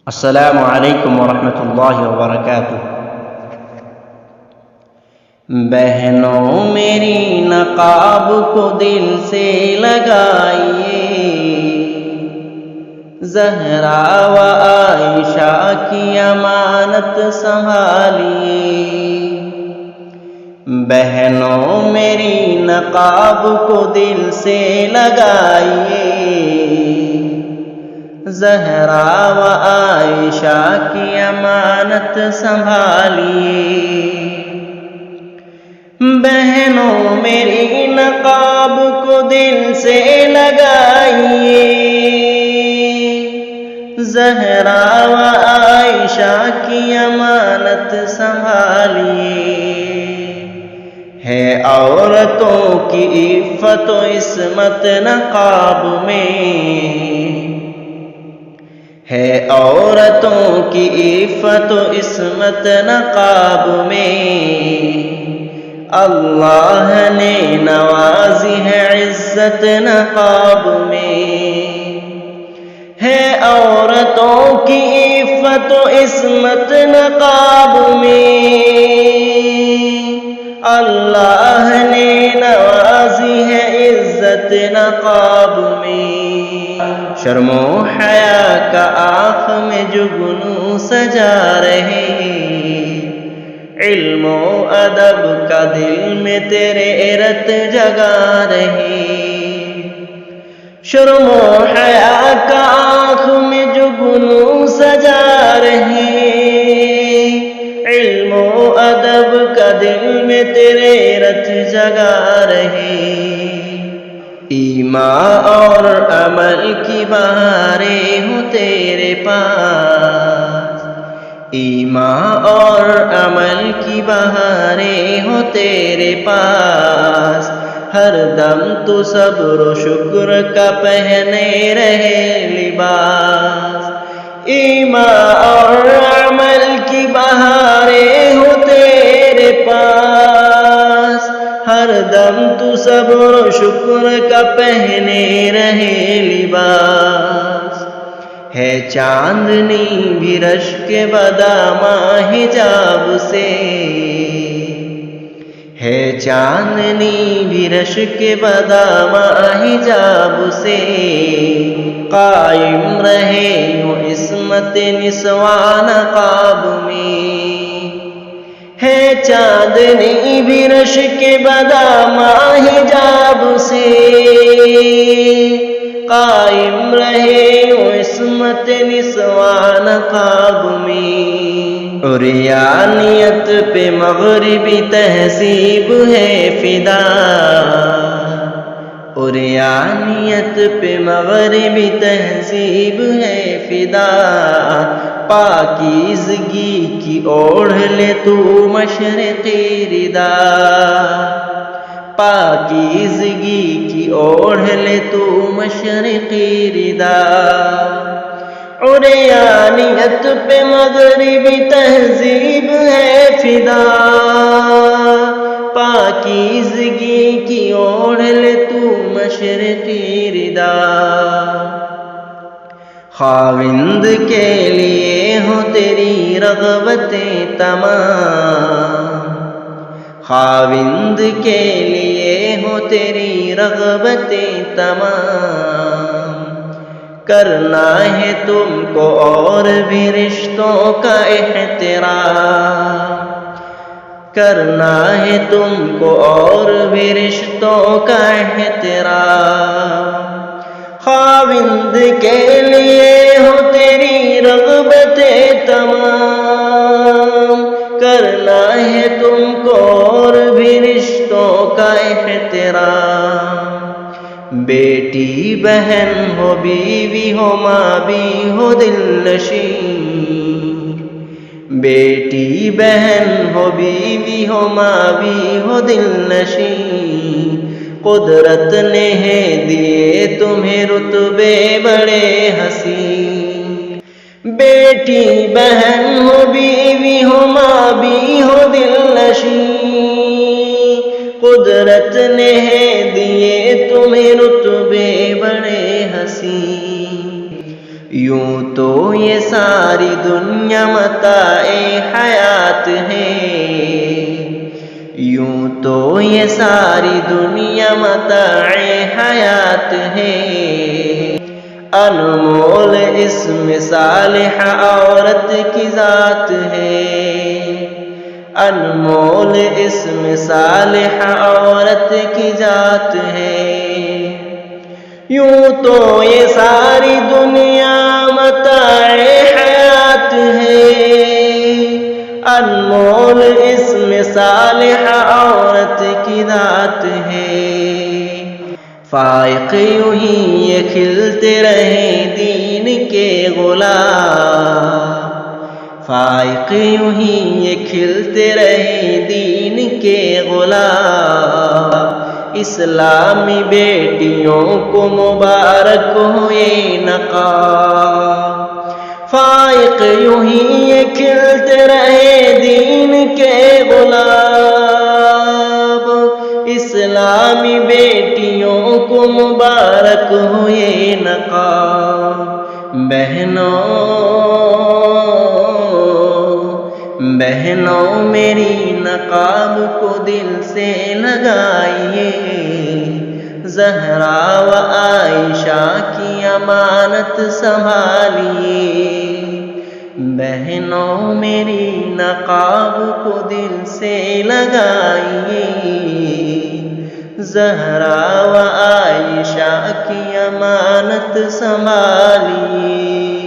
السلام علیکم ورحمۃ اللہ وبرکاتہ۔ بہنوں میری نقاب کو دل سے لگائیے، زہرا و عائشہ کی امانت سنبھالیے۔ بہنوں میری نقاب کو دل سے لگائیے، زہرا و عائشہ کی امانت سنبھالیے۔ بہنوں میری نقاب کو دل سے لگائیے، زہرا و عائشہ کی امانت سنبھالیے۔ ہے عورتوں کی عفت و عصمت نقاب میں، ہے عورتوں کی عفت و عصمت نقاب میں، اللہ نے نوازی ہے عزت نقاب میں۔ ہے عورتوں کی عفت و عصمت نقاب میں، اللہ نے نوازی ہے عزت نقاب میں۔ شرم و حیا کا آنکھ میں جگنو سجا رہے، علم و ادب کا دل میں تیرے ارت جگا رہے۔ شرم و حیا کا آنکھ میں جگنو سجا رہے، علم و ادب کا دل میں تیرے ارت جگا رہے۔ ایمان اور عمل کی بہاریں ہوں تیرے پاس، ایمان اور عمل کی بہاریں ہوں تیرے پاس، ہر دم تو صبر و شکر کا پہنے رہے لباس۔ ایمان اور عمل کی بہاریں ہوں تیرے پاس، ہر دم تو صبر و شکر کا پہنے رہے لباس۔ ہے چاندنی بھی رشک بداماں حجاب سے، ہے چاندنی بھی رشک بداماں حجاب سے، قائم رہے وہ عصمت نسواں نقاب میں۔ ہے چاندنی بھی رشک بداماں حجاب سے، قائم رہے وہ عصمت نسواں نقاب میں۔ عریانیت پہ مغربی تہذیب ہے فدا، عریانیت پہ مغربی تہذیب ہے فدا، پاکیزگی کی اوڑھ لے تو مشرقی ردا، پاکیزگی کی اوڑھ لے تو مشرقی ردا۔ عریانیت پہ مغربی تہذیب ہے فدا، پاکیزگی کی اوڑھ لے تو مشرقی ردا۔ خاوند کے لیے ہو تیری رغبتیں تمام، خاوند کے لیے ہو تیری رغبتیں تمام، کرنا ہے تم کو اور بھی رشتوں کا احترام، کرنا ہے تم کو اور بھی رشتوں کا احترام۔ خاوند کے لیے ہو تیری رغبتیں تمام، کرنا ہے تم کو اور بھی رشتوں کا احترام۔ بیٹی بہن ہو بیوی ہو ماں بھی ہو دل نشین، بیٹی بہن ہو بیوی ہو ماں بھی ہو دل نشین، قدرت نے دیے تمہیں رتبے بڑے حسین۔ بیٹی بہن ہو بیوی ہو ماں بھی ہو دل نشین، قدرت نے دیے تمہیں رتبے بڑے حسین۔ یوں تو یہ ساری دنیا متاع حیات ہے، یوں تو یہ ساری دنیا متاع حیات ہے، انمول اسم صالح عورت کی ذات ہے، انمول اسم صالح عورت کی ذات ہے، یوں تو یہ ساری دنیا متاع حیات ہے، انمول اسم صالح عورت کی ذات ہے، فائق یوں ہی یہ کھلتے رہے دین کے غلام، فائق یوں ہی یہ کھلتے رہے دین کے غلام، اسلامی بیٹیوں کو مبارک ہو یہ نقاب، فائق یوں ہی یہ کھلتے رہے دین کے غلام، اسلامی بیٹیوں کو مبارک ہو یہ نقاب، بہنوں میری نقاب کو دل سے لگائیے، زہرا و عائشہ کی امانت سنبھالیے، بہنوں میری نقاب کو دل سے لگائیے، زہرا و عائشہ کی امانت سنبھالیے۔